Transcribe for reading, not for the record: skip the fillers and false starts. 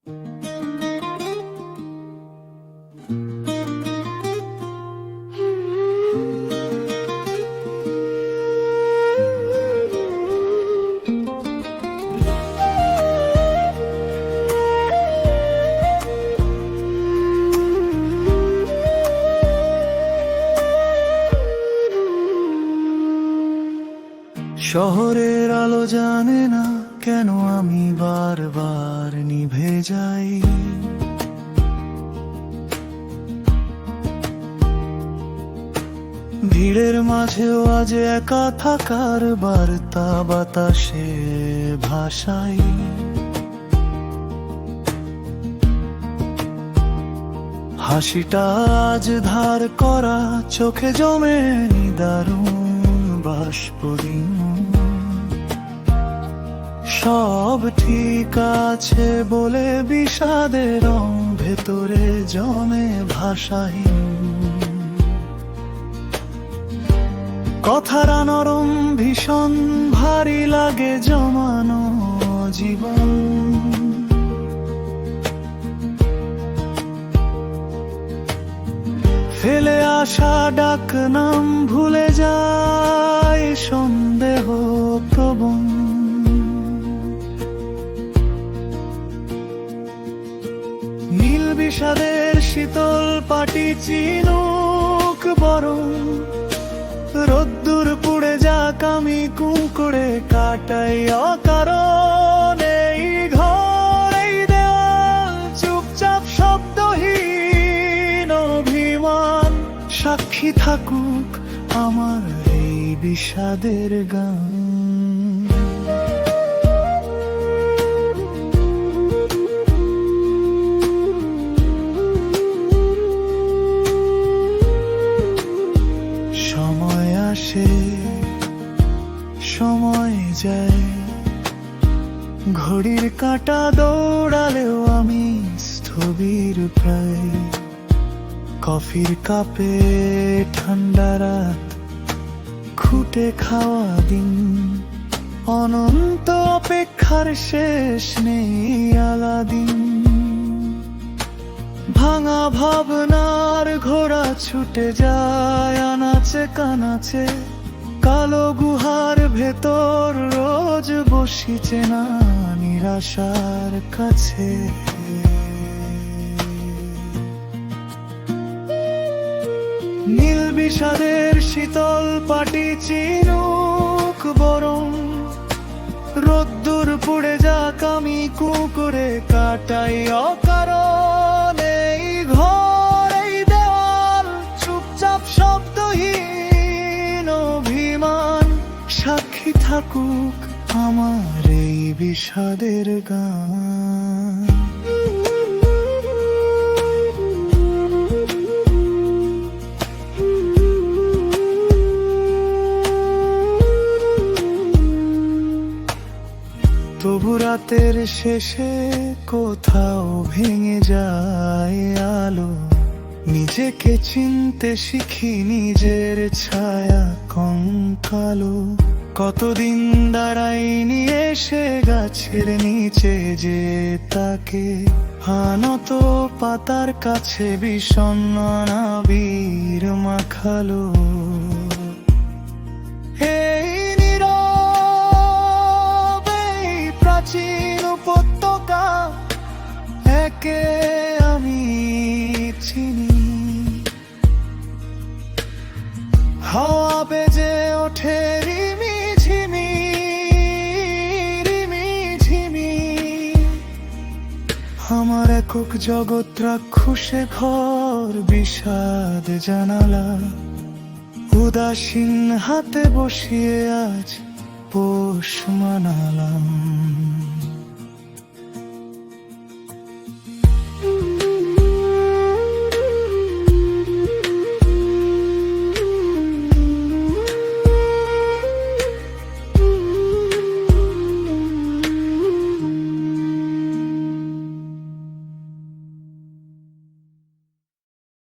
শহরের আলো জানে না কেন আমি বারবার নিভে যাই। ভিড়ের মাঝেও আজ একা থাকার বার্তা বাতাসে ভাষাই। হাসিটা আজ ধার করা চোখে জমে দারুণ বাষ্পহীন। সব ঠিক আছে বলে বিষাদের রং ভেতরে জমে ভাষাহীন। কথারা নরম ভীষণ ভারী লাগে জমানো জীবন। ফেলে আসা ডাক নাম ভুলে যায় সন্দেহ প্রবণ। নীল বিষাদের শীতল পাটি চিনুক বরং। রোদ্দুর পুড়ে যাক আমি কুঁকড়ে কাটাই অকারণ এই ঘর এই দেওয়াল চুপচাপ শব্দহীন অভিমান। সাক্ষী থাকুক আমার এই বিষাদের গান। সময় আসে সময় যায়, ঘড়ির কাঁটা দৌড়ালেও আমি স্থবির প্রায়। কফির কাপে ঠান্ডা রাত, খুঁটে খাওয়া দিন, অনন্ত অপেক্ষার শেষ নেই আলাদিন। ভাঙা ভাবনার ঘোড়া ছুটে যায় আনাচে কানাচে। কালো গুহার ভেতর রোজ বসিছে না নিরাশার কাছে। নীল বিষাদের শীতল পাটি চিনুক বরং। রোদ্দুর পুড়ে যাক আমি কুঁকড়ে কাটাই অকারণ এই ঘর এই দেওয়াল চুপচাপ শব্দহীন অভিমান। সাক্ষী থাকুক আমার এই বিষাদের গান। তবু রাতের শেষে কোথাও ভেঙে যায় আলো। নিজেকে চিনতে শিখি নিজের ছায়া কঙ্কালো। কতদিন দাঁড়াইনি এসে গাছের নিচে যে তাকে। আনত পাতার কাছে বিষণ্ণ নাবির মাখালো। উপত্যকা একে আমি চিনি। হাওয়া বেজে ওঠে রিমি ঝিমি রিমি ঝিমি। আমার একক জগৎ রাক্ষসে ঘর বিষাদ জানালা। উদাসীন হাতে বসিয়ে আজ পোষ মানালাম।